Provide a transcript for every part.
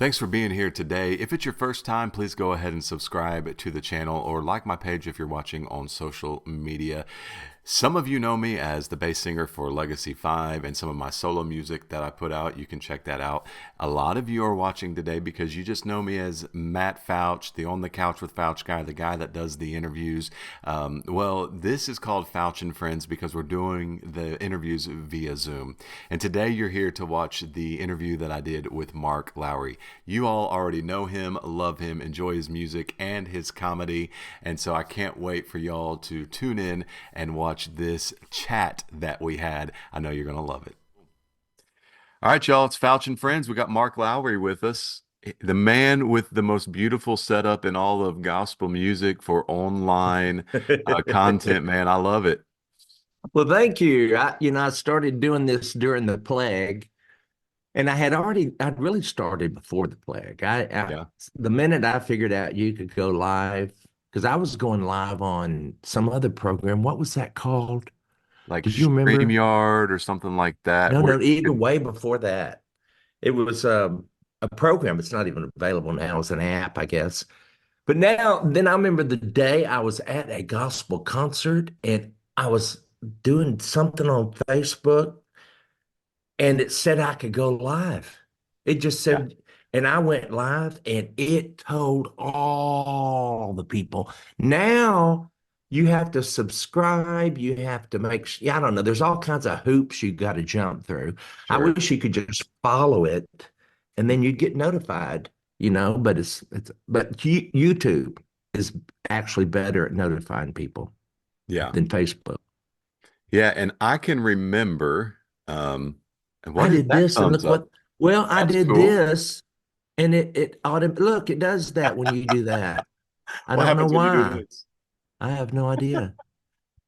Thanks for being here today. If it's your first time, please go ahead and subscribe to the channel or like my page if you're watching on social media. Some of you know me as the bass singer for Legacy 5 and some of my solo music that I put out. You can check that out. A lot of you are watching today because you just know me as Matt Fouch, the On the Couch with Fouch guy, the guy that does the interviews. Well, this is called Fouch and Friends because we're doing the interviews via Zoom. And today you're here to watch the interview that I did with Mark Lowry. You all already know him, love him, enjoy his music and his comedy. And so I can't wait for y'all to tune in and watch this chat that we had. I know you're going to love it. All right, y'all, it's Fouch and Friends. We got Mark Lowry with us, the man with the most beautiful setup in all of gospel music for online content, man. I love it. Well, thank you. I started doing this during the plague, and I'd really started before the plague. Yeah. The minute I figured out you could go live, because I was going live on some other program. What was that called? Like Do you remember? StreamYard or something like that, No, where no, you even can, way before that. It was a program. It's not even available now. It's an app, I guess. But then I remember the day I was at a gospel concert and I was doing something on Facebook and it said I could go live. It just yeah, said, and I went live and it told all the people. Now you have to subscribe, you have to yeah, I don't know, there's all kinds of hoops you got to jump through. I sure. wish you could just follow it and then you'd get notified, but YouTube is actually better at notifying people Yeah. than Facebook. Yeah, and I can remember, and I what is did that this and thumbs look up? what, well, I That's did cool. this and look, it does that when you do that. I What don't know happens when you do why. this? I have no idea.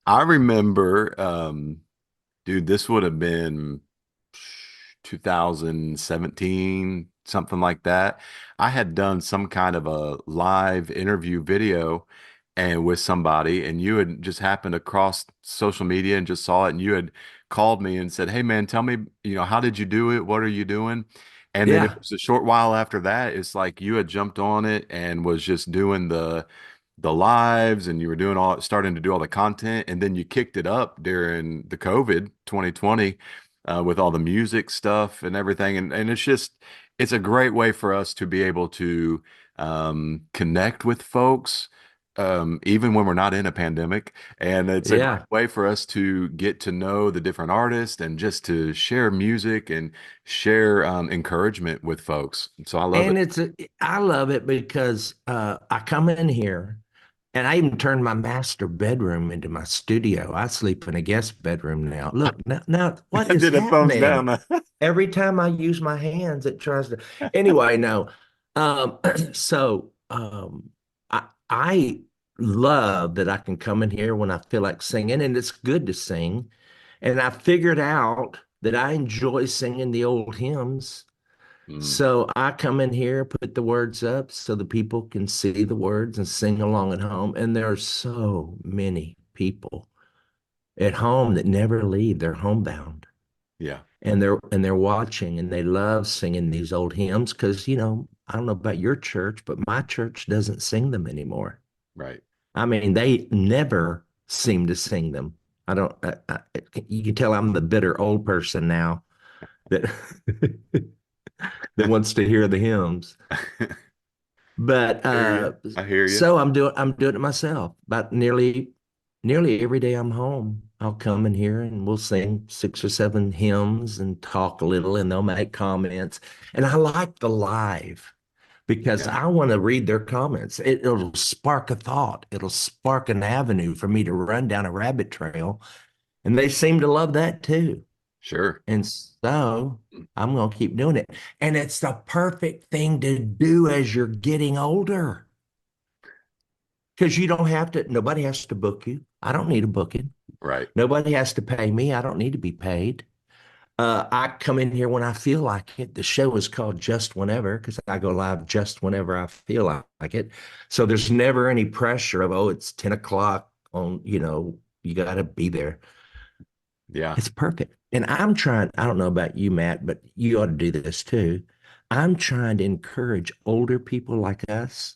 I remember, dude, this would have been 2017, something like that. I had done some kind of a live interview video and with somebody, and you had just happened across social media and just saw it, and you had called me and said, "Hey, man, tell me, how did you do it? What are you doing?" And then it Yeah. was a short while after that, it's like you had jumped on it and was just doing the lives and you were doing all starting to do all the content and then you kicked it up during the COVID 2020 with all the music stuff and everything and it's a great way for us to be able to connect with folks even when we're not in a pandemic, and it's a great Yeah. way for us to get to know the different artists and just to share music and share encouragement with folks. So I love it. And I love it because I come in here and I even turned my master bedroom into my studio. I sleep in a guest bedroom now. Look, now what I is did a thumbs happening? down. Every time I use my hands, it tries to. Anyway, no. Um, so I love that I can come in here when I feel like singing, and it's good to sing. And I figured out that I enjoy singing the old hymns. Mm, So I come in here, put the words up so the people can see the words and sing along at home. And there are so many people at home that never leave. They're homebound yeah, and they're watching and they love singing these old hymns because I don't know about your church, but my church doesn't sing them anymore. right. I mean, they never seem to sing them. I don't. You can tell I'm the bitter old person now that that wants to hear the hymns. But Hear you. I hear you. so I'm doing it myself. But nearly every day I'm home, I'll come in here and we'll sing 6 or 7 hymns and talk a little, and they'll make comments. And I like the live because Yeah, I want to read their comments. It'll spark a thought. It'll spark an avenue for me to run down a rabbit trail, and they seem to love that too. sure. And so I'm going to keep doing it. And it's the perfect thing to do as you're getting older because you don't have to, nobody has to book you. I don't need a booking. Right. Nobody has to pay me. I don't need to be paid. I come in here when I feel like it. The show is called Just Whenever because I go live just whenever I feel like it. So there's never any pressure of, oh, it's 10 o'clock on, you got to be there. Yeah. It's perfect. And I'm trying, I don't know about you, Matt, but you ought to do this too. I'm trying to encourage older people like us,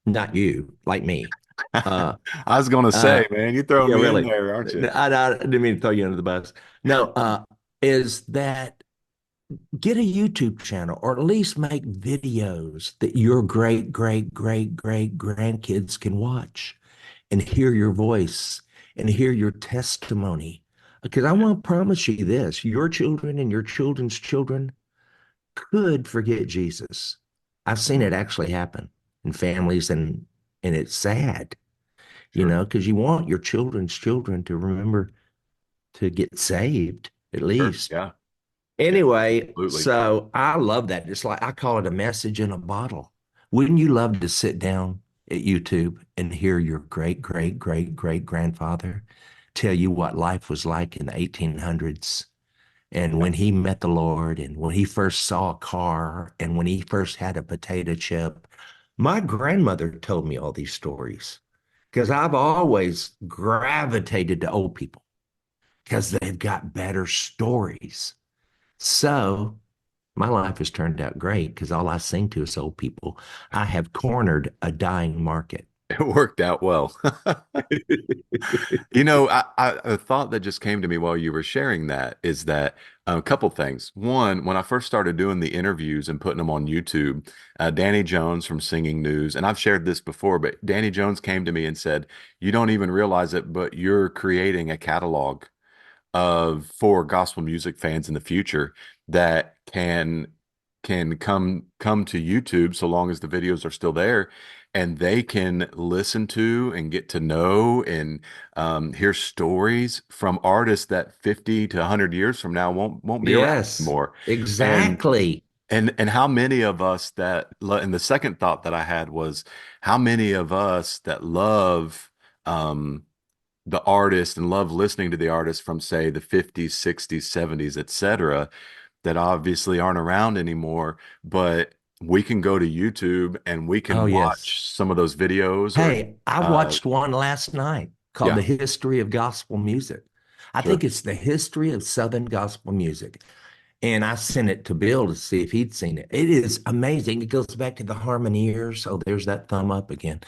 not you, like me. Uh, I was gonna uh, say, man, you throwing yeah, me in really. there, aren't you? I didn't mean to throw you under the bus. No, is that get a YouTube channel or at least make videos that your great grandkids can watch and hear your voice and hear your testimony. Because I want to promise you this, your children and your children's children could forget Jesus. I've seen it Mm, actually happen in families and it's sad, sure, because you want your children's children to remember to get saved at sure, least. yeah, yeah, Anyway, absolutely. so I love that. It's like I call it a message in a bottle. Wouldn't you love to sit down at YouTube and hear your great grandfather tell you what life was like in the 1800s and Yeah. when he met the Lord and when he first saw a car and when he first had a potato chip? My grandmother told me all these stories because I've always gravitated to old people because they've got better stories. So my life has turned out great because all I sing to is old people. I have cornered a dying market. It worked out well. A thought that just came to me while you were sharing that is that a couple things. One, when I first started doing the interviews and putting them on YouTube, Danny Jones from Singing News, and I've shared this before, but Danny Jones came to me and said, "You don't even realize it, but you're creating a catalog of for gospel music fans in the future that can come to YouTube so long as the videos are still there and they can listen to and get to know and hear stories from artists that 50 to 100 years from now won't be around Yes, anymore. And exactly. and how many of us and the second thought that I had was how many of us that love um the artist and love listening to the artist from say the 50s, 60s, 70s, etc., that obviously aren't around anymore, but we can go to YouTube and we Oh, can yes. watch some of those videos or Hey, I uh watched one last night called yeah, The History of Gospel Music. I think sure. it's the history of Southern gospel music. And I sent it to Bill to see if he'd seen it. It is amazing. It goes back to the Harmoniers. Oh, there's that thumb up again.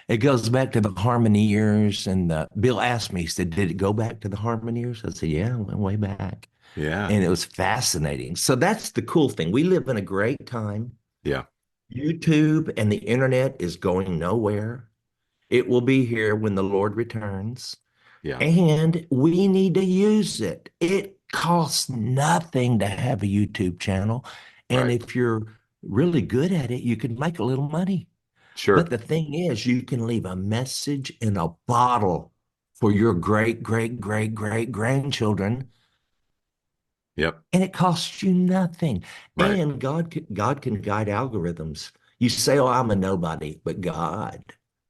It goes back to the Harmoniers. And Bill asked me, he said, did it go back to the Harmoniers? I said, yeah, it went way back. Yeah. And it was fascinating. So that's the cool thing. We live in a great time. Yeah. YouTube and the internet is going nowhere. It will be here when the Lord returns. Yeah. And we need to use it. It costs nothing to have a YouTube channel. And Right. if you're really good at it, you can make a little money. But Sure. the thing is, you can leave a message in a bottle for your great grandchildren, Yep. and it costs you nothing. Right. And God can guide algorithms. You say, "Oh, I'm a nobody," but God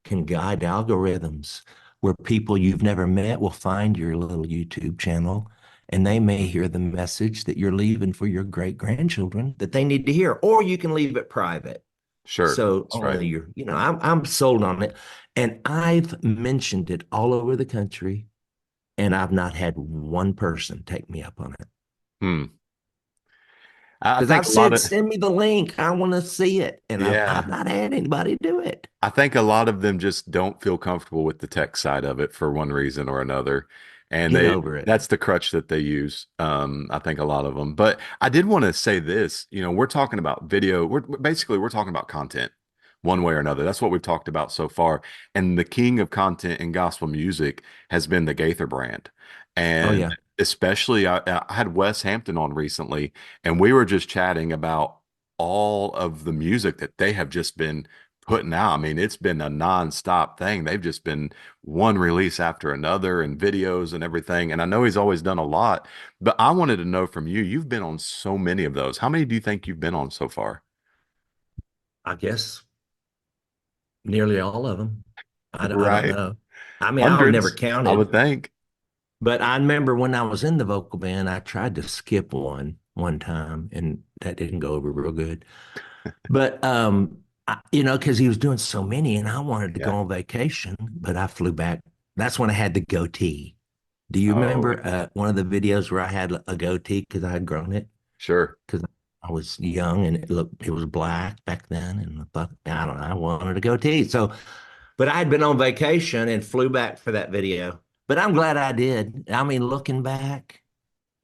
can guide algorithms where people you've never met will find your little YouTube channel, and they may hear the message that you're leaving for your great grandchildren that they need to hear, or you can leave it private. Sure. So That's right. only I'm sold on it. And I've mentioned it all over the country, and I've not had one person take me up on it. Hmm. I Because think I've a lot said, of send me the link. I want to see it. And I've yeah. not had anybody do it. I think a lot of them just don't feel comfortable with the tech side of it for one reason or another. And Get over it. that's the crutch that they use. I think a lot of them. But I did want to say this, we're talking about video. We're talking about content one way or another. That's what we've talked about so far. And the king of content in gospel music has been the Gaither brand. Oh, And yeah. especially I had Wes Hampton on recently, and we were just chatting about all of the music that they have just been putting out. I mean, it's been a nonstop thing. They've just been one release after another and videos and everything. And I know he's always done a lot, but I wanted to know from you, you've been on so many of those. How many do you think you've been on so far? I guess nearly all of them. I don't Right. know. I mean, I've never Hundreds, I would counted, think. but I remember when I was in the vocal band, I tried to skip one time, and that didn't go over real good. But because he was doing so many, and I wanted to go Yeah. on vacation, but I flew back. That's when I had the goatee. Do you Oh, remember one of the videos where I had a goatee because I had grown it? sure. Because I was young and it was black back then. And I thought, I don't know, I wanted to go tea. So, but I had been on vacation and flew back for that video. But I'm glad I did. I mean, looking back,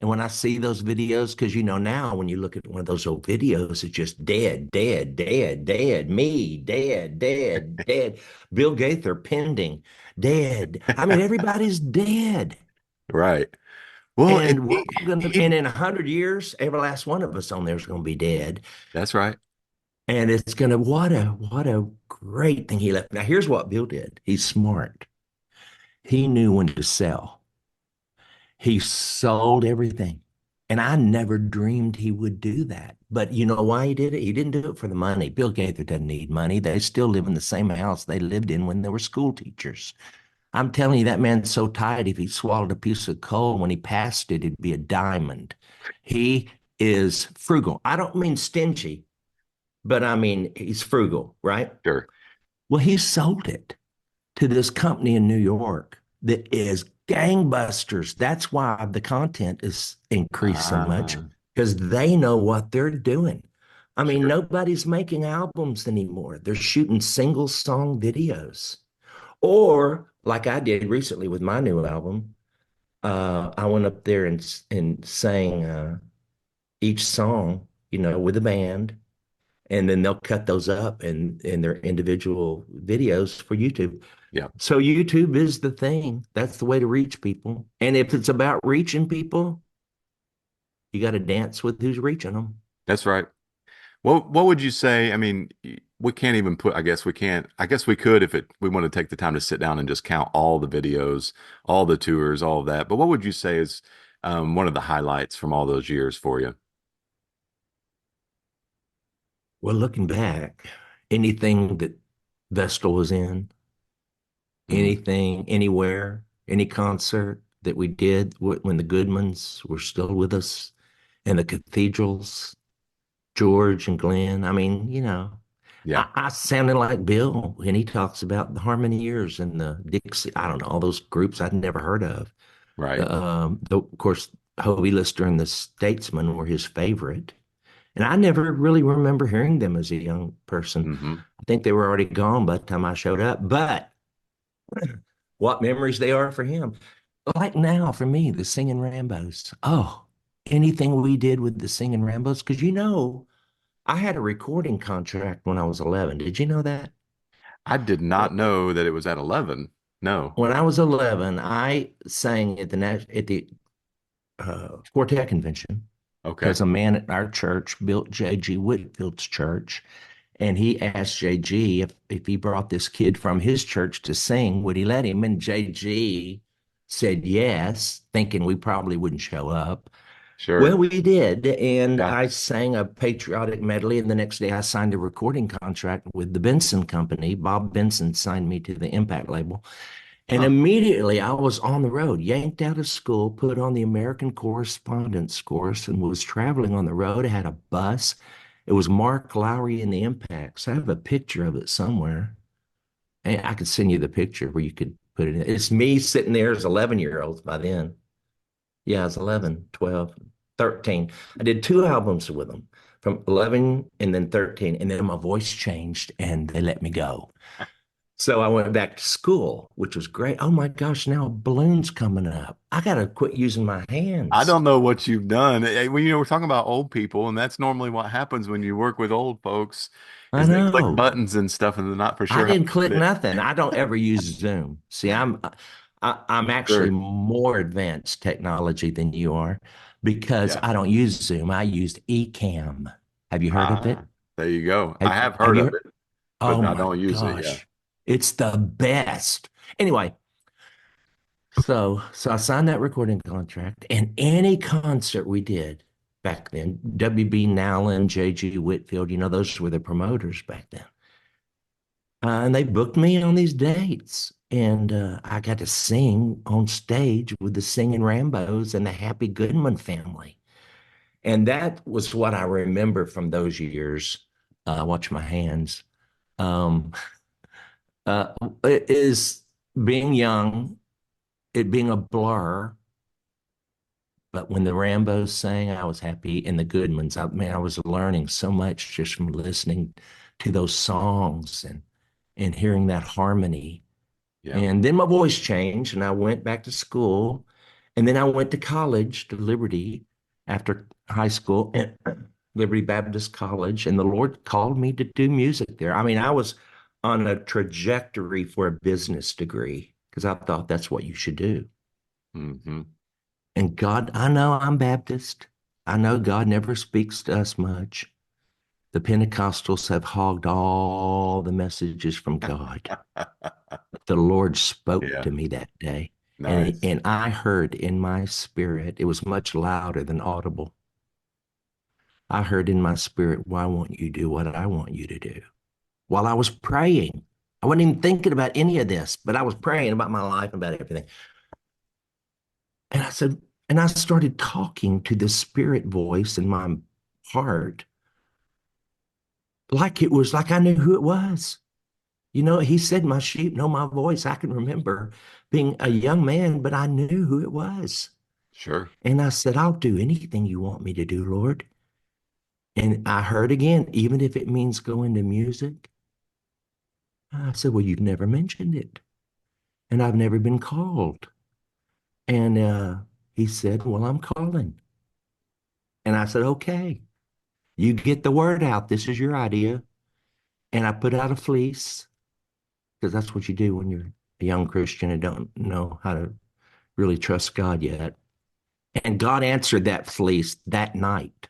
and when I see those videos, because now when you look at one of those old videos, it's just dead, dead, dead, dead, me, dead, dead, dead, Bill Gaither pending, dead. I mean, everybody's dead. Right. Well, And we're all gonna, and in 100 years, every last one of us on there is gonna be dead. that's right. And it's gonna, what a great thing he left. Now, here's what Bill did. He's smart. He knew when to sell. He sold everything. And I never dreamed he would do that. But you know why he did it? He didn't do it for the money. Bill Gaither doesn't need money. They still live in the same house they lived in when they were school teachers. I'm telling you, that man's so tight, if he swallowed a piece of coal, when he passed it, it'd be a diamond. He is frugal. I don't mean stingy, but I mean he's frugal, right? Sure. Well, he sold it to this company in New York that is gangbusters. That's why the content is increased so much Ah, because they know what they're doing. I mean, sure. nobody's making albums anymore. They're shooting single song videos. Or like I did recently with my new album, I went up there and sang each song, with a band, and then they'll cut those up in their individual videos for YouTube. Yeah, So YouTube is the thing. That's the way to reach people. And if it's about reaching people, you got to dance with who's reaching them. that's right. What would you say? I mean, we can't even put, I guess we can't, I guess we could if we want to take the time to sit down and just count all the videos, all the tours, all of that. But what would you say is one of the highlights from all those years for you? Well, looking back, anything that Vestal was in, Mm, anything, anywhere, any concert that we did when the Goodmans were still with us, and the cathedrals, George and Glenn. I mean, yeah, I sounded like Bill when he talks about the Harmoniers and the Dixie. I don't know, all those groups I'd never heard of. right. Of course, Hobie Lister and the Statesmen were his favorite. And I never really remember hearing them as a young person. Hmm. I think they were already gone by the time I showed up. But what memories they are for him. Like now for me, the Singing Rambos. Oh, anything we did with the Singing Rambos, because I had a recording contract when I was 11. Did you know that? I did not know that it was at 11. No. When I was 11, I sang at the quartet convention Okay. because a man at our church built J.G. Whitfield's church. And he asked JG if he brought this kid from his church to sing, would he let him? And JG said yes, thinking we probably wouldn't show up. Well, Sure. we did. And Yeah. I sang a patriotic medley. And the next day I signed a recording contract with the Benson Company. Bob Benson signed me to the Impact label. And Huh. immediately I was on the road, yanked out of school, put on the American Correspondence course, and was traveling on the road. I had a bus. It was Mark Lowry and the Impacts. I have a picture of it somewhere. And I could send you the picture where you could put it in. It's me sitting there as 11-year-olds by then. Yeah, I was 11, 12, 13. I did two albums with them from 11 and then 13. And then my voice changed and they let me go. So I went back to school, which was great. Oh my gosh, now a balloon's coming up. I got to quit using my I hands. don't know what you've done. Well, we're talking about old people, and that's normally what happens when you work with old folks, I is they click know. buttons and stuff, and they're not for I sure how didn't to click put it. nothing. I don't ever use Zoom. See, I'm actually Sure. more advanced technology than you are because Yeah. I don't use Zoom. I used Ecamm. Have you heard of it? Ah, there you go. I Have, have have heard you of heard? it, Oh but I my don't use it. Yeah. gosh. It's the best. Anyway, so I signed that recording contract, and any concert we did back then, WB Nowlin, JG Whitfield, those were the promoters back then. And they booked me on these dates. And I got to sing on stage with the Singing Rambos and the Happy Goodman family. And that was what I remember from those years. Watch my hands. Um, uh, it is being young, it being a blur, But when the Rambos sang, I was happy. And the Goodmans, man, I was learning so much just from listening to those songs and hearing that harmony. Yeah. And then my voice changed and I went back to school. And then I went to college to Liberty after high school and Liberty Baptist College. And the Lord called me to do music there. I mean, I was on a trajectory for a business degree because I thought that's what you should do. Hmm. And God, I know I'm Baptist. I know God never speaks to us much. The Pentecostals have hogged all the messages from God. But the Lord spoke Yeah. to me that day. Nice. And I heard in my spirit, it was much louder than audible. I heard in my spirit, why won't you do what I want you to do? While I was praying, I wasn't even thinking about any of this, but I was praying about my life and about everything. And I said, and I started talking to the spirit voice in my heart, like it was like I knew who it was. You know, he said, my sheep know my voice. I can remember being a young man, but I knew who it was. Sure. And I said, I'll do anything you want me to do, Lord. And I heard again, even if it means go into music. I said, well, you've never mentioned it. And I've never been called. And he said, well, I'm calling. And I said, okay, you get the word out. This is your idea. And I put out a fleece because that's what you do when you're a young Christian and don't know how to really trust God yet. And God answered that fleece that night.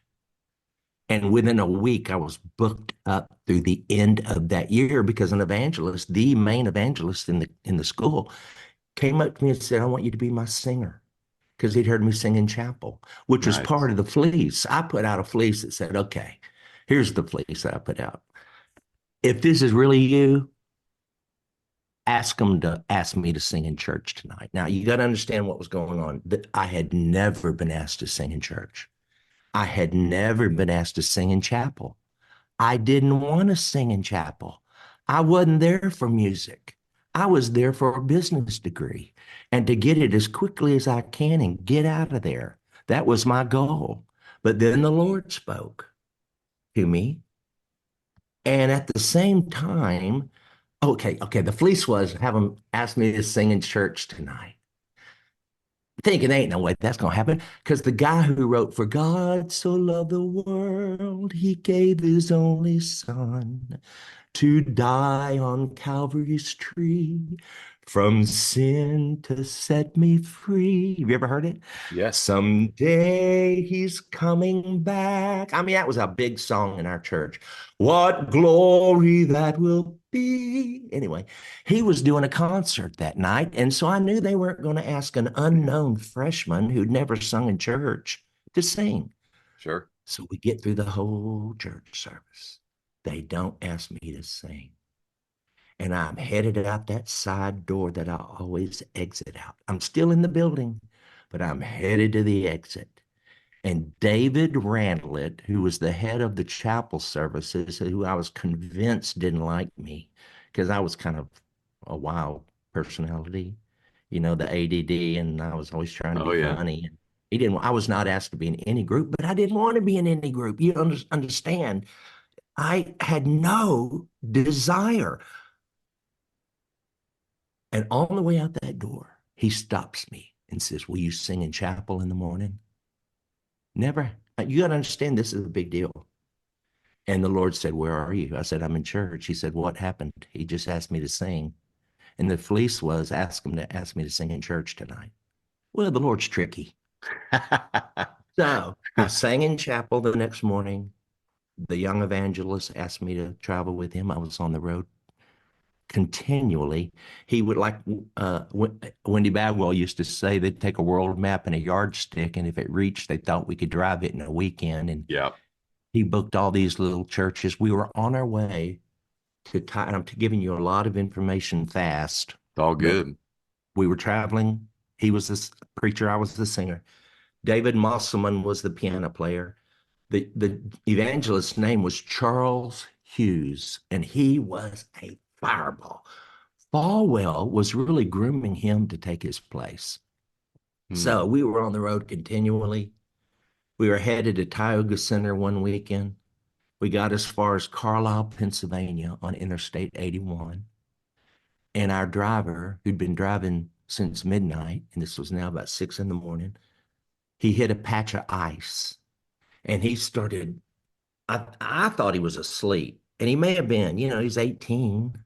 And within a week, I was booked up through the end of that year because an evangelist, the main evangelist in the school, came up to me and said, I want you to be my singer. Because he'd heard me sing in chapel, which was part Nice. of the fleece. I put out a fleece that said, okay, here's the fleece that I put out. If this is really you, ask them to ask me to sing in church tonight. Now, you got to understand what was going on. That I had never been asked to sing in church. I had never been asked to sing in chapel. I didn't want to sing in chapel. I wasn't there for music. I was there for a business degree and to get it as quickly as I can and get out of there. That was my goal. But then the Lord spoke to me. And at the same time, okay, the fleece was have them ask me to sing in church tonight. Thinking ain't no way that's gonna happen because the guy who wrote "For God so loved the world, He gave His only Son to die on Calvary's tree from sin to set me free." Have you ever heard it? Yes. Someday he's coming back. I mean, that was a big song in our church. What glory that will be. Anyway, he was doing a concert that night. And so I knew they weren't going to ask an unknown freshman who'd never sung in church to sing. Sure. So we get through the whole church service. They don't ask me to sing. And I'm headed out that side door that I always exit out. I'm still in the building, but I'm headed to the exit. And David Randlett, who was the head of the chapel services, who I was convinced didn't like me because I was kind of a wild personality, you know, the ADD, and I was always trying to Oh be yeah. funny. He didn't, I was not asked to be in any group, but I didn't want to be in any group. You understand? I had no desire. And on the way out that door, he stops me and says, will you sing in chapel in the morning? Never. You got to understand this is a big deal. And the Lord said, where are you? I said, I'm in church. He said, what happened? He just asked me to sing. And the fleece was, ask him to ask me to sing in church tonight. Well, the Lord's tricky. So I sang in chapel the next morning. The young evangelist asked me to travel with him. I was on the road continually. He would like Wendy Bagwell used to say they'd take a world map and a yardstick, and if it reached, they thought we could drive it in a weekend. And Yeah. he booked all these little churches. We were on our way and I'm giving you a lot of information fast, It's all but good. we were traveling. He was the preacher, I was the singer. David Mosselman was the piano player. The evangelist's name was Charles Hughes, and he was a fireball. Falwell was really grooming him to take his place. Hmm. So we were on the road continually. We were headed to Tioga Center one weekend. We got as far as Carlisle, Pennsylvania on Interstate 81. And our driver, who'd been driving since midnight, and this was now about 6 in the morning, he hit a patch of ice and he started. I thought he was asleep, and he may have been. He's 18.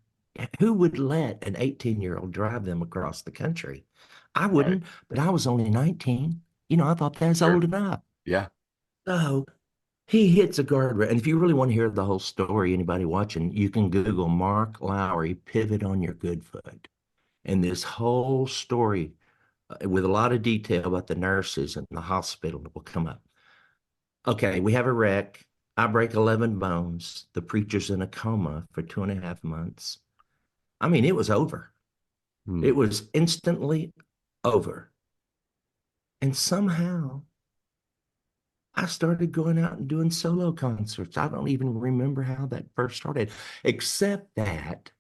Who would let an 18-year-old drive them across the country? I Right. wouldn't, but I was only 19. I thought that's Sure. old enough. Yeah. So he hits a guardrail. And if you really want to hear the whole story, anybody watching, you can Google Mark Lowry, pivot on your good foot. And this whole story with a lot of detail about the nurses and the hospital will come up. Okay, we have a wreck. I break 11 bones. The preacher's in a coma for 2.5 months. I mean, it was over. Hmm. It was instantly over. And somehow I started going out and doing solo concerts. I don't even remember how that first started, except that,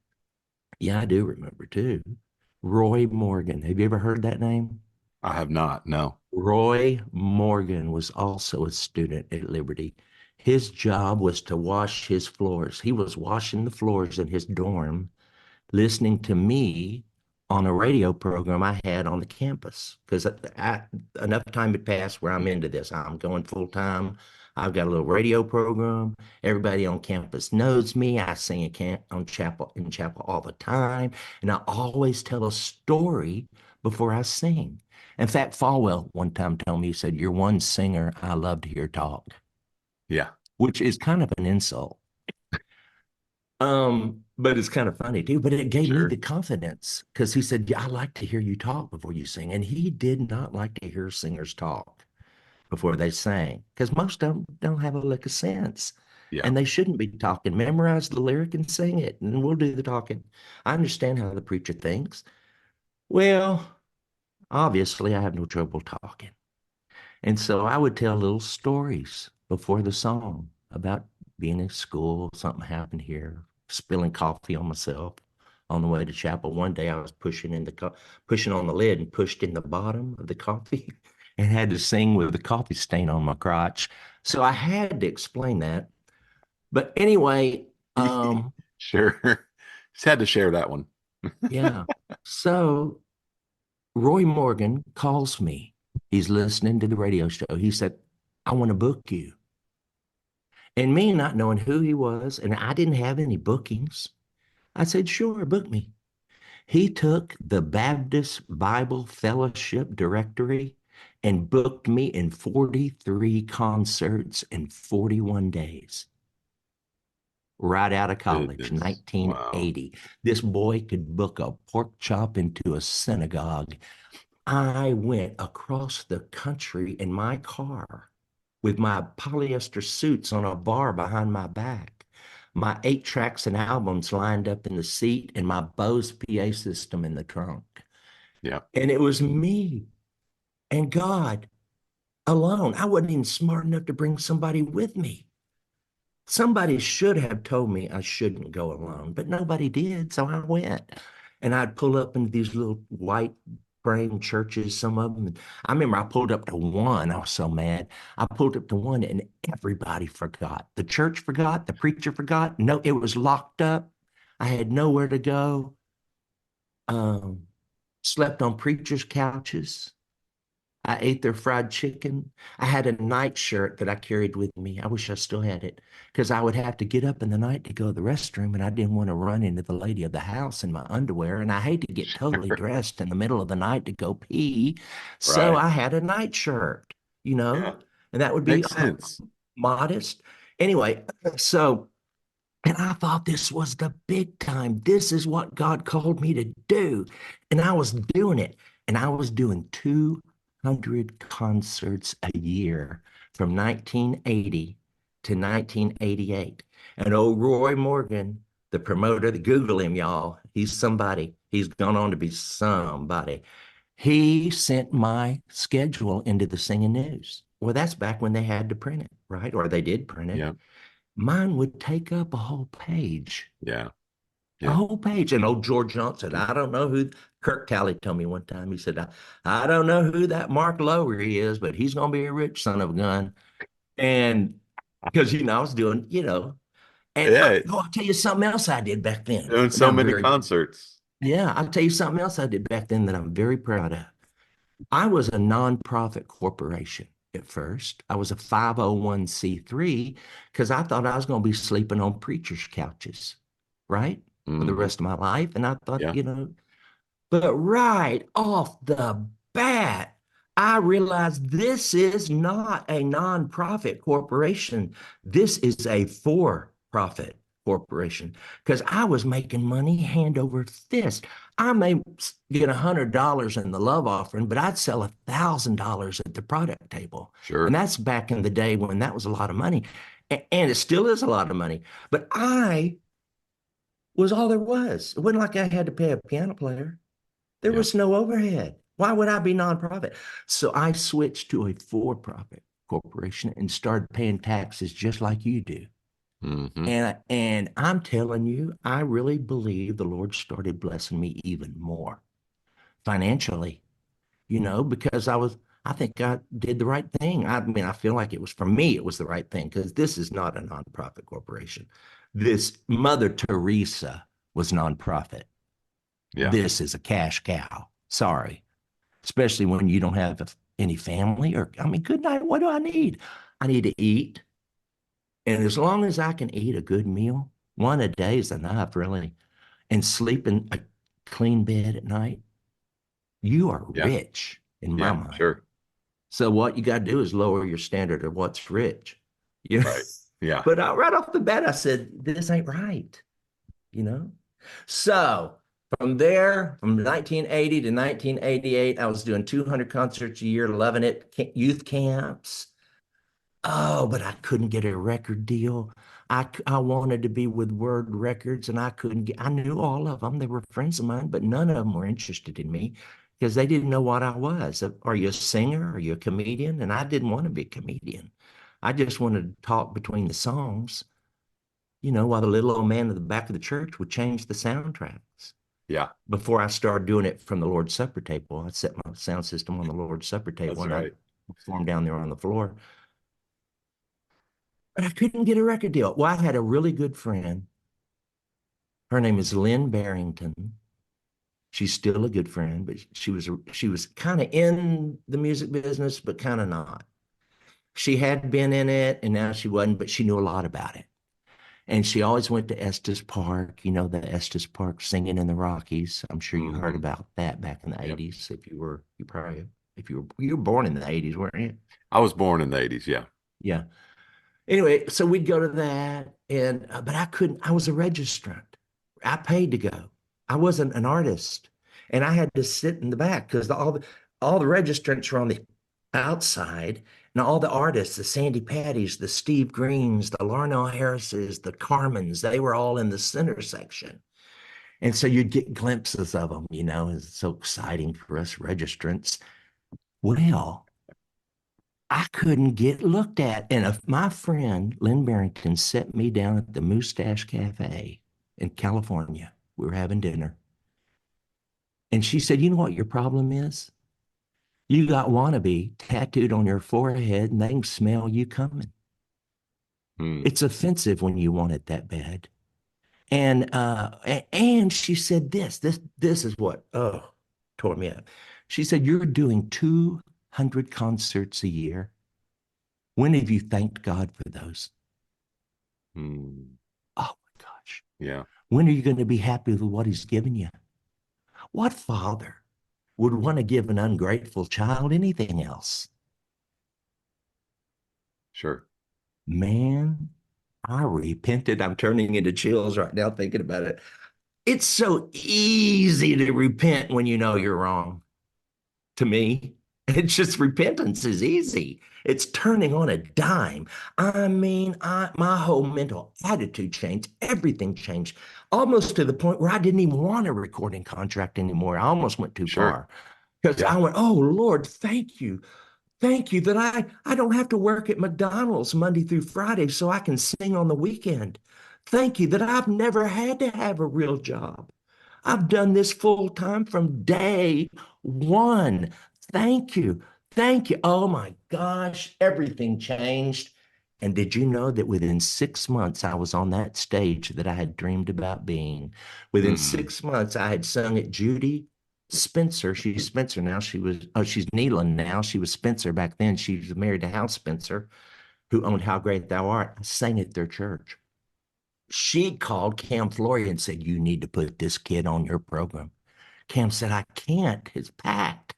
yeah, I do remember too. Roy Morgan. Have you ever heard that name? I have not. No. Roy Morgan was also a student at Liberty. His job was to wash his floors. He was washing the floors in his dorm, listening to me on a radio program I had on the campus because enough time had passed where I'm into this. I'm going full time. I've got a little radio program. Everybody on campus knows me. I sing in chapel all the time, and I always tell a story before I sing. In fact, Falwell one time told me, he said, "You're one singer I love to hear talk," Yeah. which is kind of an insult. But it's kind of funny too. But it gave me Sure. the confidence because he said, "Yeah, I like to hear you talk before you sing." And he did not like to hear singers talk before they sang because most of them don't have a lick of sense. Yeah. And they shouldn't be talking. Memorize the lyric and sing it, and we'll do the talking. I understand how the preacher thinks. Well, obviously, I have no trouble talking. And so I would tell little stories before the song about being in school, something happened here, spilling coffee on myself on the way to chapel. One day I was pushing on the lid and pushed in the bottom of the coffee and had to sing with the coffee stain on my crotch. So I had to explain that. But anyway, Sure. Just had to share that one. yeah. So Roy Morgan calls me. He's listening to the radio show. He said, "I want to book you." And me not knowing who he was, and I didn't have any bookings, I said, "Sure, book me." He took the Baptist Bible Fellowship directory and booked me in 43 concerts in 41 days, right out of college, Goodness. Wow. 1980. This boy could book a pork chop into a synagogue. I went across the country in my car with my polyester suits on a bar behind my back, my 8 tracks and albums lined up in the seat, and my Bose PA system in the trunk. Yeah. And it was me and God alone. I wasn't even smart enough to bring somebody with me. Somebody should have told me I shouldn't go alone, but nobody did. So I went. And I'd pull up into these little white frame churches, some of them. And I remember I pulled up to one. I was so mad. I pulled up to one and everybody forgot. The church forgot. The preacher forgot. No, it was locked up. I had nowhere to go. Um, Slept on preachers' couches. I ate their fried chicken. I had a nightshirt that I carried with me. I wish I still had it because I would have to get up in the night to go to the restroom, and I didn't want to run into the lady of the house in my underwear. And I hate to get totally Sure. dressed in the middle of the night to go pee. So Right. I had a nightshirt, you know, Yeah. and that would be Makes sense. modest. Anyway, so and I thought this was the big time. This is what God called me to do. And I was doing it. And I was doing 200 concerts a year from 1980 to 1988. And old Roy Morgan, the promoter, Google him, y'all. He's somebody. He's gone on to be somebody. He sent my schedule into the Singing News. Well, that's back when they had to print it, right? Or they did print it. Yeah. Mine would take up a whole page. Yeah. A Yeah. whole page. And old George Johnson, I don't know who, Kirk Talley told me one time, he said, I don't know who that Mark Lowry is, but he's going to be a rich son of a gun. And because, I was doing, and Yeah. I'll tell you something else I did back then. Doing And so I'm many very, concerts. yeah, I'll tell you something else I did back then that I'm very proud of. I was a nonprofit corporation at first. I was a 501(c)(3) because I thought I was going to be sleeping on preachers' couches, right? For the Hmm. rest of my life. And I thought, Yeah. but right off the bat, I realized this is not a nonprofit corporation. This is a for-profit corporation because I was making money hand over fist. I may get $100 in the love offering, but I'd sell $1,000 at the product table. And Sure. that's back in the day when that was a lot of money. And it still is a lot of money. But I was all there was. It wasn't like I had to pay a piano player. There Yeah. was no overhead. Why would I be nonprofit? So I switched to a for-profit corporation and started paying taxes just like you do. Hmm. And I'm telling you, I really believe the Lord started blessing me even more financially, because I think I did the right thing. I mean, I feel like it was for me, it was the right thing because this is not a nonprofit corporation. This Mother Teresa was nonprofit. Yeah. This is a cash cow. Sorry. Especially when you don't have any family or, I mean, good night. What do I need? I need to eat. And as long as I can eat a good meal, one a day is enough, really, and sleep in a clean bed at night, you are Yeah. rich in my Yeah. mind. Sure. So what you got to do is lower your standard of what's rich. You know? Right. Yeah. But right off the bat, I said, this ain't right, you know? So from there, from 1980 to 1988, I was doing 200 concerts a year, loving it, youth camps. Oh, but I couldn't get a record deal. I wanted to be with Word Records and I couldn't get, I knew all of them. They were friends of mine, but none of them were interested in me because they didn't know what I was. Are you a singer? Are you a comedian? And I didn't want to be a comedian. I just wanted to talk between the songs, while the little old man in the back of the church would change the soundtracks. Yeah. Before I started doing it from the Lord's Supper table, I set my sound system on the Lord's Supper table That's and I right. performed down there on the floor. But I couldn't get a record deal. Well, I had a really good friend. Her name is Lynn Barrington. She's still a good friend, but she was kind of in the music business, but kind of not. She had been in it and now she wasn't, but she knew a lot about it. And she always went to Estes Park, the Estes Park singing in the Rockies. I'm sure you heard Hmm. about that back in the Yep. 80s. If you were born in the 80s, weren't you? I was born in the 80s. Yeah. Yeah. Anyway, so we'd go to that, and but I couldn't. I was a registrant. I paid to go. I wasn't an artist, and I had to sit in the back because all the registrants were on the outside, and all the artists, the Sandy Patties, the Steve Greens, the Larnell Harrises, the Carmens, they were all in the center section. And so you'd get glimpses of them, it's so exciting for us registrants. Well, I couldn't get looked at. And if my friend Lynn Barrington set me down at the Moustache Cafe in California. We were having dinner. And she said, you know what your problem is? You got wannabe tattooed on your forehead and they can smell you coming. Hmm. It's offensive when you want it that bad. And she said this is what tore me up. She said, you're doing 200 concerts a year. When have you thanked God for those? Hmm. Oh my gosh. Yeah. When are you going to be happy with what he's given you? What father would want to give an ungrateful child anything else? Sure. Man, I repented. I'm turning into chills right now thinking about it. It's so easy to repent when you know you're wrong. To me, it's just repentance is easy. It's turning on a dime. I mean, my whole mental attitude changed. Everything changed almost to the point where I didn't even want a recording contract anymore. I almost went too Sure. far because Yeah. I went, oh, Lord, thank you. Thank you that I don't have to work at McDonald's Monday through Friday so I can sing on the weekend. Thank you that I've never had to have a real job. I've done this full time from day one. Thank you. Thank you. Oh my gosh, everything changed. And did you know that within 6 months, I was on that stage that I had dreamed about being? Within Mm, 6 months, I had sung at Judy Spencer. She's Spencer now. She's Neelan now. She was Spencer back then. She was married to Hal Spencer, who owned How Great Thou Art. I sang at their church. She called Cam Flory and said, "You need to put this kid on your program." Cam said, "I can't. It's packed.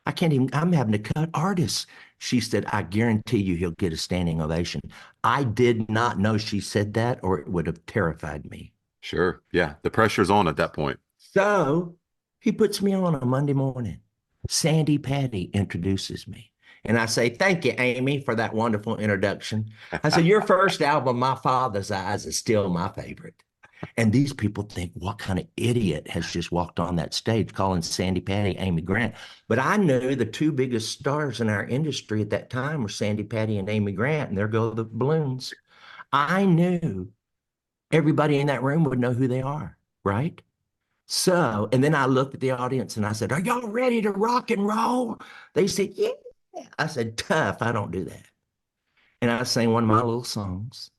I can't even, I'm having to cut artists." She said, "I guarantee you he'll get a standing ovation." I did not know she said that, or it would have terrified me. sure. Yeah. The pressure's on at that point. So he puts me on a Monday morning. Sandy Patty introduces me. And I say, "Thank you, Amy, for that wonderful introduction." I said, "Your first album, My Father's Eyes, is still my favorite." And these people think, what kind of idiot has just walked on that stage calling Sandy Patty Amy Grant? But I knew the two biggest stars in our industry at that time were Sandy Patty and Amy Grant, and there go the balloons. I knew everybody in that room would know who they are, right? So, and then I looked at the audience and I said, "Are y'all ready to rock and roll?" They said, "Yeah." I said, "Tough, I don't do that." And I sang one of my little songs.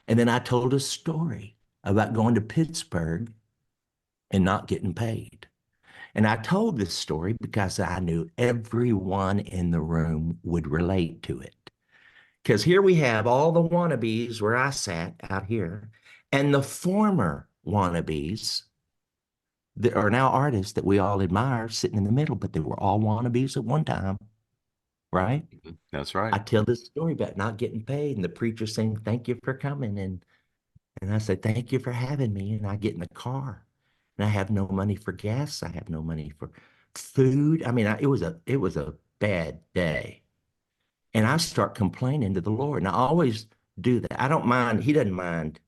And then I told a story about going to Pittsburgh and not getting paid. And I told this story because I knew everyone in the room would relate to it. Because here we have all the wannabes where I sat out here, and the former wannabes that are now artists that we all admire sitting in the middle, but they were all wannabes at one time, right? Mhm. That's right. I tell this story about not getting paid and the preacher saying, "Thank you for coming." And I said, "Thank you for having me." And I get in the car and I have no money for gas. I have no money for food. I mean, it was a bad day. And I start complaining to the Lord. And I always do that. I don't mind. He doesn't mind.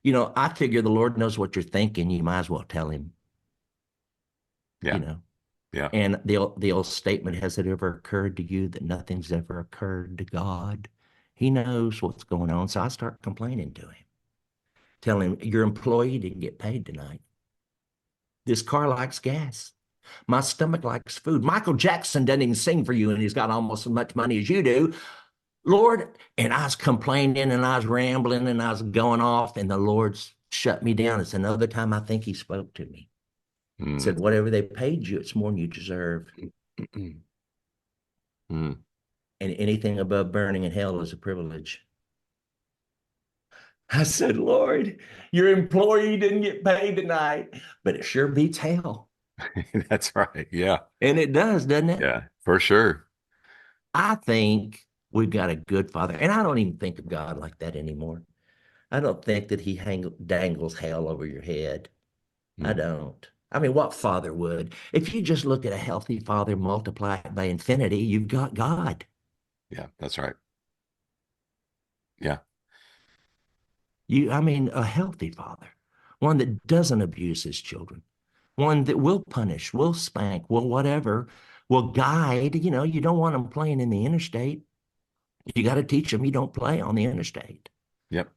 I figure the Lord knows what you're thinking. You might as well tell him, you Yeah. know. Yeah. And the old statement, has it ever occurred to you that nothing's ever occurred to God? He knows what's going on. So I start complaining to him, telling him, "Your employee didn't get paid tonight. This car likes gas. My stomach likes food. Michael Jackson doesn't even sing for you, and he's got almost as much money as you do, Lord." And I was complaining and I was rambling and I was going off, and the Lord's shut me down. It's another time I think he spoke to me. Mm. Said, "Whatever they paid you, it's more than you deserve. Mm. And anything above burning in hell is a privilege." I said, "Lord, your employee didn't get paid tonight, but it sure beats hell." That's right. Yeah. And it does, doesn't it? Yeah. For sure. I think we've got a good father. And I don't even think of God like that anymore. I don't think that dangles hell over your head. I Mm. don't. I mean, what father would? If you just look at a healthy father, multiply it by infinity, you've got God. Yeah. That's right. Yeah. I mean, a healthy father, one that doesn't abuse his children, one that will punish, will spank, will whatever, will guide. You don't want them playing in the interstate. You got to teach them you don't play on the interstate. Yep.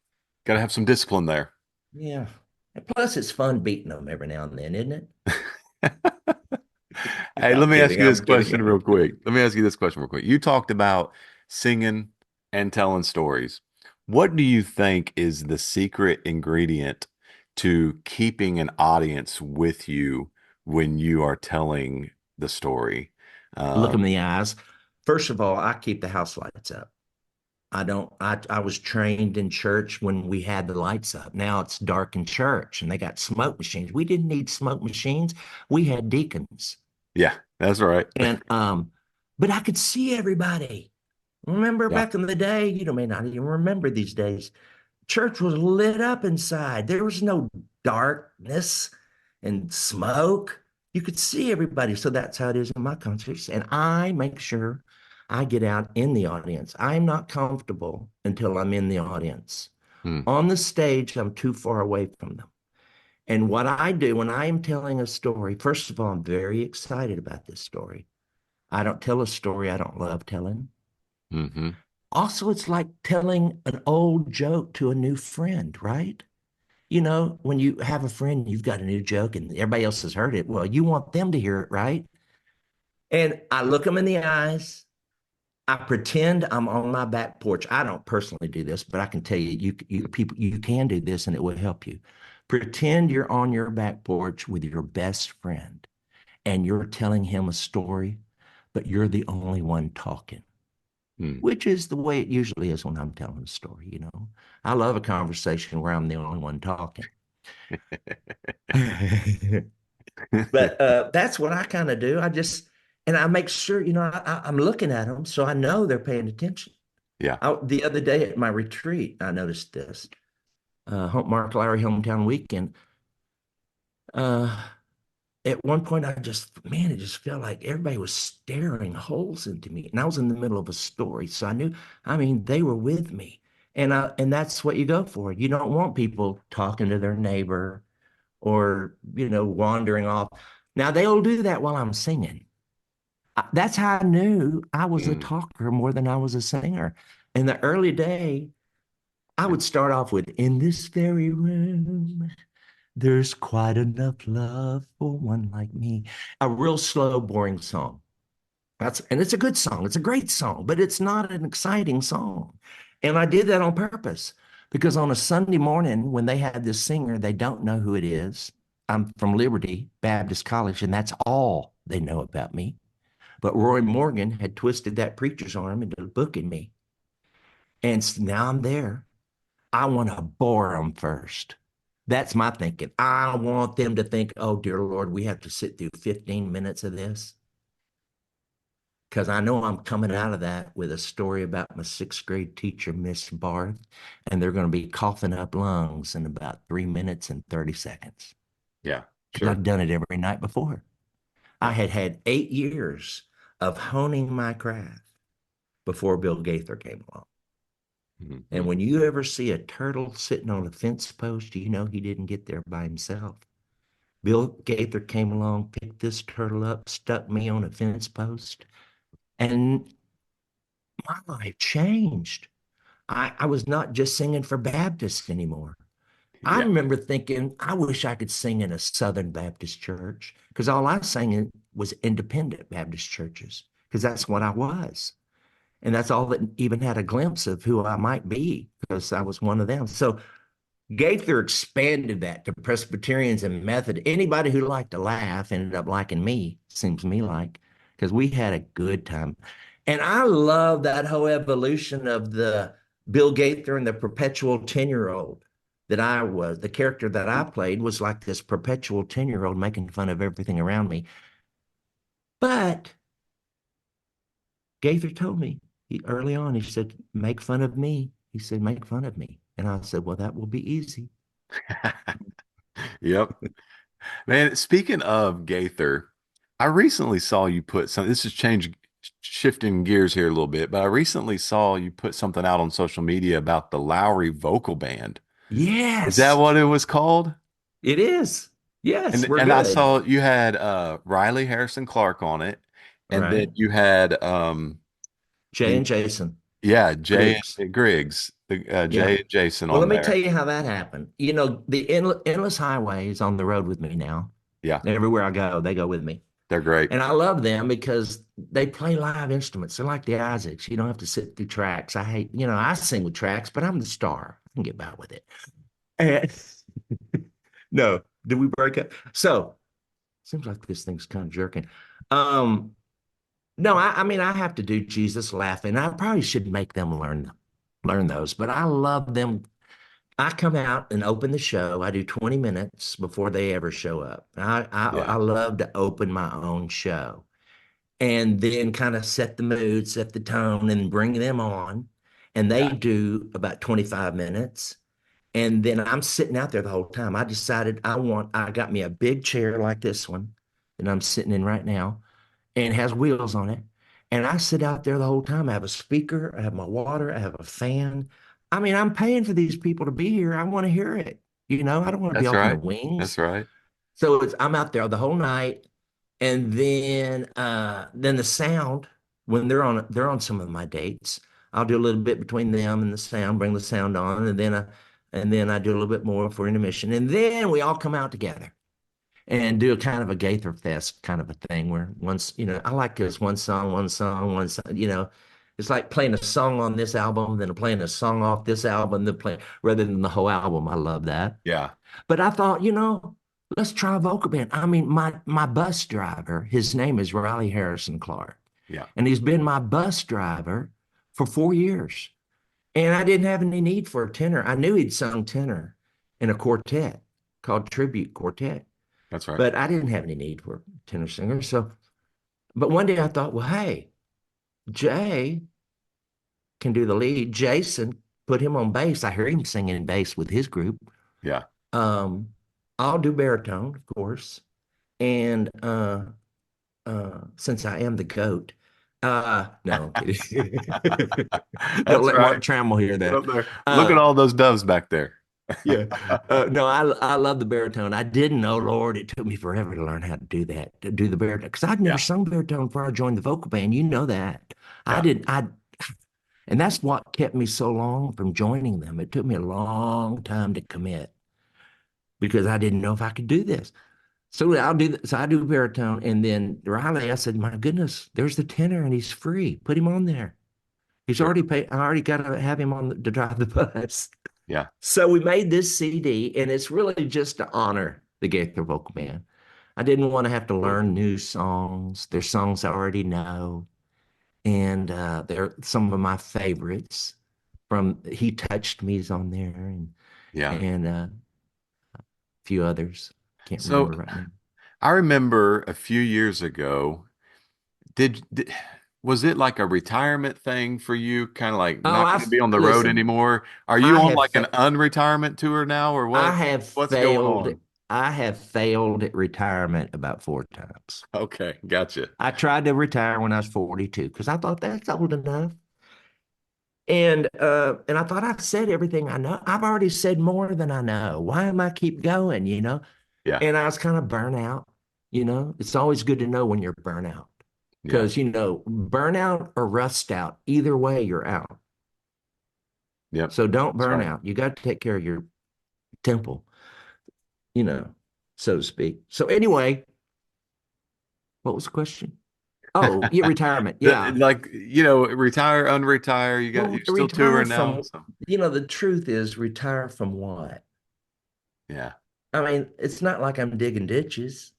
Got to have some discipline there. Yeah. And plus, it's fun beating them every now and then, isn't it? Hey, let I'm me ask kidding. you this I'm question kidding. real quick. Let me ask you this question real quick. You talked about singing and telling stories. What do you think is the secret ingredient to keeping an audience with you when you are telling the story? Look Um, them in the eyes. First of all, I keep the house lights up. I don't, I was trained in church when we had the lights up. Now it's dark in church and they got smoke machines. We didn't need smoke machines. We had deacons. yeah, that's right. And but I could see everybody. Remember Yeah, back in the day, may not even remember these days. Church was lit up inside. There was no darkness and smoke. You could see everybody. So that's how it is in my concerts. And I make sure I get out in the audience. I'm not comfortable until I'm in the audience. Hmm, On the stage, I'm too far away from them. And what I do when I am telling a story, first of all, I'm very excited about this story. I don't tell a story I don't love telling. hmm. Also, it's like telling an old joke to a new friend, right? when you have a friend, you've got a new joke and everybody else has heard it. Well, you want them to hear it, right? And I look them in the eyes. I pretend I'm on my back porch. I don't personally do this, but I can tell you, people, you can do this and it will help you. Pretend you're on your back porch with your best friend and you're telling him a story, but you're the only one talking, Mm. which is the way it usually is when I'm telling a story. I love a conversation where I'm the only one talking. But that's what I kind of do. And I make sure, I'm looking at them so I know they're paying attention. Yeah. The other day at my retreat, I noticed this. Mark Lowry Hometown Weekend. Uh, at one point, man, it just felt like everybody was staring holes into me. And I was in the middle of a story. So I knew, I mean, they were with me. And that's what you go for. You don't want people talking to their neighbor or, wandering off. Now they'll do that while I'm singing. That's how I knew I was a Mm. talker more than I was a singer. In the early day, I Yeah. would start off with, in this very room, there's quite enough love for one like me. A real slow, boring song. And it's a good song. It's a great song, but it's not an exciting song. And I did that on purpose because on a Sunday morning, when they had this singer, they don't know who it is. I'm from Liberty Baptist College, and that's all they know about me. But Roy Morgan had twisted that preacher's arm into booking me. And now I'm there. I want to bore them first. That's my thinking. I want them to think, oh, dear Lord, we have to sit through 15 minutes of this. Because I know I'm coming out of that with a story about my sixth grade teacher, Miss Barth, and they're going to be coughing up lungs in about 3 minutes and 30 seconds. Yeah. Because Sure. I've done it every night before. I Yeah. had had 8 years of honing my craft before Bill Gaither came along. And Mhm. when you ever see a turtle sitting on a fence post, you know he didn't get there by himself. Bill Gaither came along, picked this turtle up, stuck me on a fence post, and my life changed. I was not just singing for Baptists anymore. I Yeah. remember thinking, I wish I could sing in a Southern Baptist church because all I sang in was independent Baptist churches because that's what I was. And that's all that even had a glimpse of who I might be because I was one of them. So Gaither expanded that to Presbyterians and Methodist. Anybody who liked to laugh ended up liking me, seems to me like, because we had a good time. And I love that whole evolution of the Bill Gaither and the perpetual 10-year-old that I was. The character that I played was like this perpetual 10-year-old making fun of everything around me. But Gaither told me early on, he said, make fun of me. He said, make fun of me. And I said, well, that will be easy. Yep. Man, speaking of Gaither, I recently saw you put some, this is shifting gears here a little bit, but I recently saw you put something out on social media about the Lowry vocal band. Is that Yes. what it was called? It is. Yes, we're And I good. saw you had Riley Harrison Clark on it, and then Right. you had Jay the and Jason Jay Griggs. and Griggs, the Yeah. Jay and Jason Well, on let me tell there. you how that happened. The Endless Highway is on the road with me now. Yeah, Everywhere I go, they go with me. they're great. And I love them because they play live instruments. They're like the Isaacs. You don't have to sit through tracks. I sing with tracks, but I'm the star. I can get by with it. And no, did we break up? So seems like this thing's kind of jerking. Um, No, I mean I have to do Jesus laughing. I probably should make them learn those, but I love them. I come out and open the show. I do 20 minutes before they ever show up. I Yeah, love to open my own show and then kind of set the mood, set the tone, and bring them on. And they yeah, do about 25 minutes. And then I'm sitting out there the whole time. I decided I got me a big chair like this one that I'm sitting in right now and it has wheels on it. And I sit out there the whole time. I have a speaker, I have my water, I have a fan. I mean, I'm paying for these people to be here. I want to hear it. I don't want to be that's off in the right. That's wings. right. So I'm out there the whole night. And then the sound, when they're on some of my dates, I'll do a little bit between them and the sound, bring the sound on, and then and then I do a little bit more for intermission, and then we all come out together and do a kind of a Gaither Fest kind of a thing where once, I like this one song, one song, one song, it's like playing a song on this album, then playing a song off this album, then playing rather than the whole album. I love that. Yeah. But I thought, let's try a vocal band. I mean, my bus driver, his name is Riley Harrison Clark, Yeah. and he's been my bus driver for 4 years. And I didn't have any need for a tenor. I knew he'd sung tenor in a quartet called Tribute Quartet, That's right. but I didn't have any need for a tenor singer. So, but one day I thought, well, hey, Jay can do the lead. Jason, put him on bass. I hear him singing bass with his group. Yeah. Um, I'll do baritone, of course. And since I am the goat, no, I'm kidding. Don't That's let right. Mark Trammell hear Get that. up there. Look at Uh, all those doves back there. yeah. No, I love the baritone. I didn't know, Lord, it took me forever to learn how to do that, to do the baritone, because I'd never Yeah. sung baritone before I joined the vocal band. You know that. I Yeah. did. And that's what kept me so long from joining them. It took me a long time to commit because I didn't know if I could do this. So I do baritone, and then Riley, I said, "My goodness, there's the tenor, and he's free. Put him on there. He's Sure. already paid. I already got to have him on to drive the bus." Yeah. So we made this CD, and it's really just to honor the Gaither Vocal Band. I didn't want to have to Cool. learn new songs. There's songs I already know, and they're some of my favorites. From He Touched Me's on there, Yeah. and a few others. Can't So remember right now. I remember a few years ago, did was it like a retirement thing for you? Kind of like Oh, not going to be on the road listen. anymore? Are you I on have like an fa unretirement tour now or I what? have What's going failed. on? I have failed at retirement about 4 times. Okay, gotcha. I tried to retire when I was 42 because I thought that's old enough. And I thought I've said everything I know. I've already said more than I know. Why am I keep going? Yeah. And I was kind of burnt out. It's always good to know when you're burnt out Yeah. because burnout or rust out, either way, you're out. Yep. So don't That's burn right. out. You got to take care of your temple, you know, so to speak. So anyway, what was the question? Oh, yeah, retirement. Yeah. Like, retire, unretire, Well, you're still retire touring now, from, so the truth is retire from what? yeah. I mean, it's not like I'm digging ditches.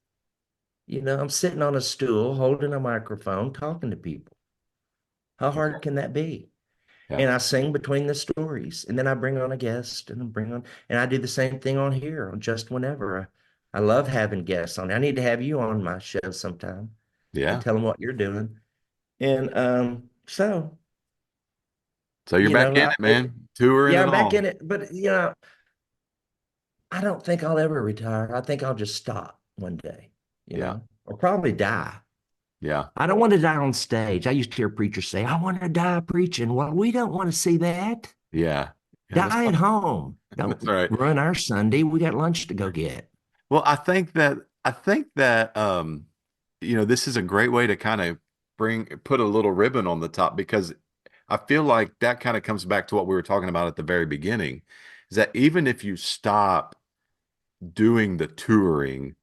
I'm sitting on a stool, holding a microphone, talking to people. How hard can that be? Yeah. And I sing between the stories, and then I bring on a guest, and I do the same thing on here on Just Whenever. I love having guests on. I need to have you on my show sometime and Yeah. tell them what you're doing. And so So you're back in it, man. Touring yeah, and I'm back in all. it, but I don't think I'll ever retire. I think I'll just stop one day, Yeah. or probably die. Yeah. I don't want to die on stage. I used to hear preachers say, I want to die preaching. Well, we don't want to see that. Yeah. Yeah, that's Die at fine. home. That's Don't right. ruin our Sunday. We got lunch to go get. Well, I think that this is a great way to kind of put a little ribbon on the top because I feel like that kind of comes back to what we were talking about at the very beginning, is that even if you stop doing the touring,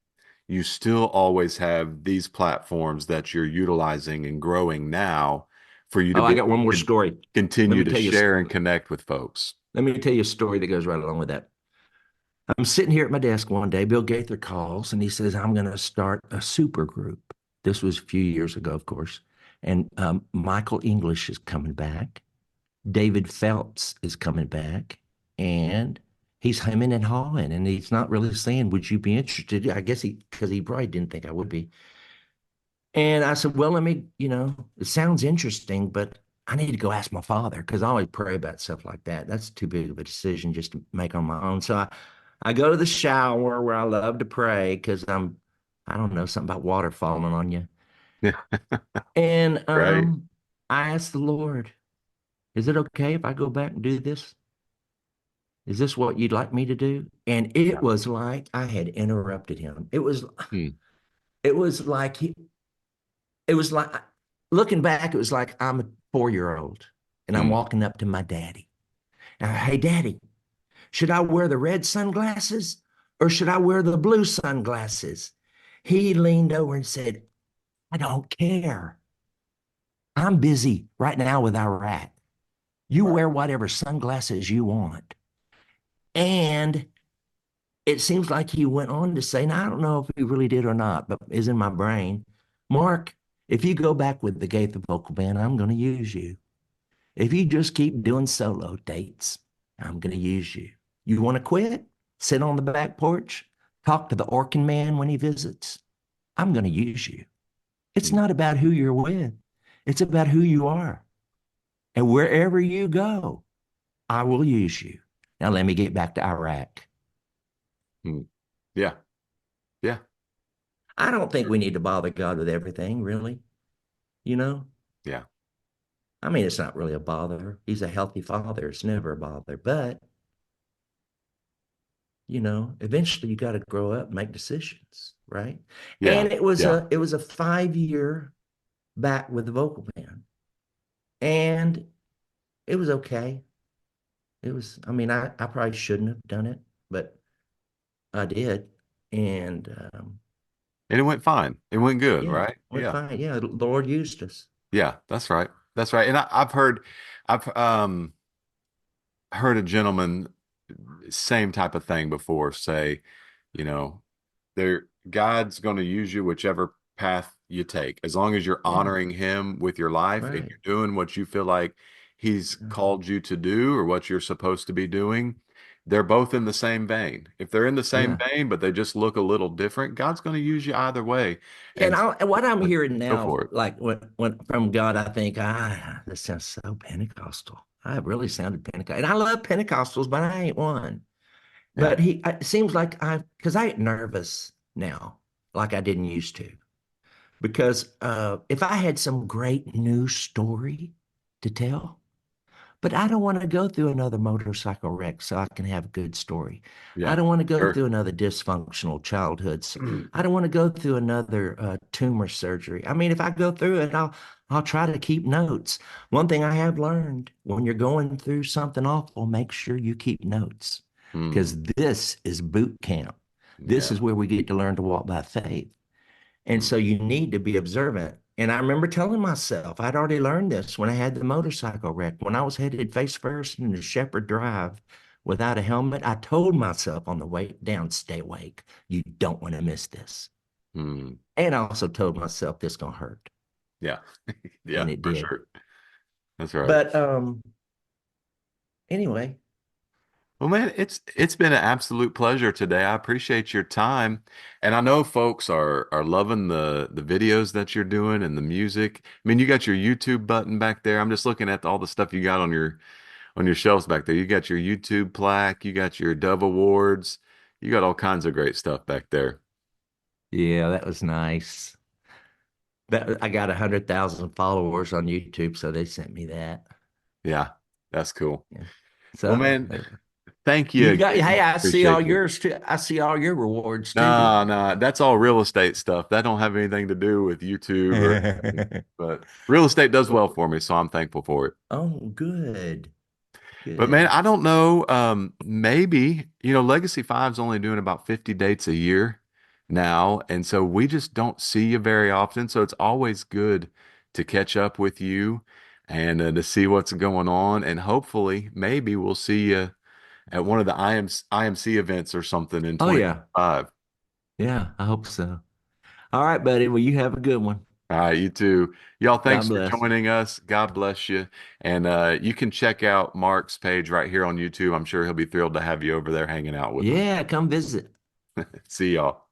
you still always have these platforms that you're utilizing and growing now for you to Oh, I be got one more story. Let continue me to tell you, share and connect with folks. let me tell you a story that goes right along with that. I'm sitting here at my desk one day. Bill Gaither calls and he says, I'm going to start a super group. This was a few years ago, of course. And Michael English is coming back. David Phelps is coming back. And he's hemming and hawing. And he's not really saying, would you be interested? I guess because he probably didn't think I would be. And I said, well, it sounds interesting, but I need to go ask my father because I always pray about stuff like that. That's too big of a decision just to make on my own. So I go to the shower where I love to pray because I don't know, something about water falling on you. Yeah, And right. I asked the Lord, is it okay if I go back and do this? Is this what you'd like me to do? And it Yeah. was like I had interrupted him. It was Hmm. it was like it was like looking back, it was like I'm a 4-year-old and I'm Hmm. walking up to my daddy. Hey, daddy, Should I wear the red sunglasses or should I wear the blue sunglasses? He leaned over and said, I don't care. I'm busy right now with Iraq. You Right. wear whatever sunglasses you want. And it seems like he went on to say, now I don't know if he really did or not, but is in my brain, Mark, if you go back with the Gaither vocal band, I'm going to use you. If you just keep doing solo dates, I'm going to use you. You want to quit? Sit on the back porch, talk to the Orkin man when he visits. I'm going to use you. It's Mm, not about who you're with. It's about who you are. And wherever you go, I will use you. Now let me get back to Iraq. mm. Yeah. Yeah. I don't think we need to bother God with everything, really. You know, Yeah. I mean, it's not really a bother. He's a healthy father. It's never a bother. But, eventually you got to grow up, and make decisions, right? Yeah. And it was Yeah. a 5 year back with the vocal band. And it was okay. I mean, I probably shouldn't have done it, but I did. And And it went fine. It went good, yeah, right? went Yeah. fine. Yeah, the Lord used us. Yeah. That's right. That's right. And I've heard a gentleman, same type of thing before, say, you know, there God's going to use you whichever path you take, as long as you're Yeah, honoring Him with your life and right. you're doing what you feel like He's Yeah. called you to do or what you're supposed to be doing. They're both in the same vein. If they're in the same Yeah. vein, but they just look a little different, God's going to use you either way. And And what I'm like, hearing go now, for it. like when from God, I think, this sounds so Pentecostal. I really sounded Pentecostal. And I love Pentecostals, but I ain't one. Yeah. But it seems like because I get nervous now, like I didn't used to. Because if I had some great new story to tell, but I don't want to go through another motorcycle wreck so I can have a good story. I Yeah. don't want to go Sure. through another dysfunctional childhood. I don't want to go through another tumor surgery. I mean, if I go through it, I'll try to keep notes. One thing I have learned when you're going through something awful, make sure you keep notes Mm, because this is boot camp. This yeah. is where we get to learn to walk by faith. And Mm, so you need to be observant. And I remember telling myself, I'd already learned this when I had the motorcycle wreck. When I was headed face first into Shepherd Drive without a helmet, I told myself on the way down, stay awake. You don't want to miss this. mm, And I also told myself this gonna hurt. yeah. Yeah, And it for did. sure. That's right. But anyway, Well, man, it's been an absolute pleasure today. I appreciate your time, and I know folks are loving the videos that you're doing and the music. I mean, you got your YouTube button back there. I'm just looking at all the stuff you got on your shelves back there. You got your YouTube plaque, you got your Dove Awards, you got all kinds of great stuff back there. yeah, that was nice. That I got 100,000 followers on YouTube, so they sent me that. Yeah, that's cool. Yeah. Well, So man, thank you you got, again. hey, I see all Appreciate you. yours too. I see all your rewards too. No, no, that's all real estate stuff. That don't have anything to do with YouTube or anything. But real estate does well for me, so I'm thankful for it. Oh, good. But man, Good. I don't know. Maybe, Legacy Five's only doing about 50 dates a year now. And so we just don't see you very often. So it's always good to catch up with you and to see what's going on. And hopefully, maybe we'll see you at one of the IMC events or something in Oh, yeah. 2025. Yeah, I hope so. All right, buddy. Well, you have a good one. All right, you too. Y'all, thanks God for bless. joining us. God bless you. And you can check out Mark's page right here on YouTube. I'm sure he'll be thrilled to have you over there hanging out with him. Yeah, come visit. See y'all.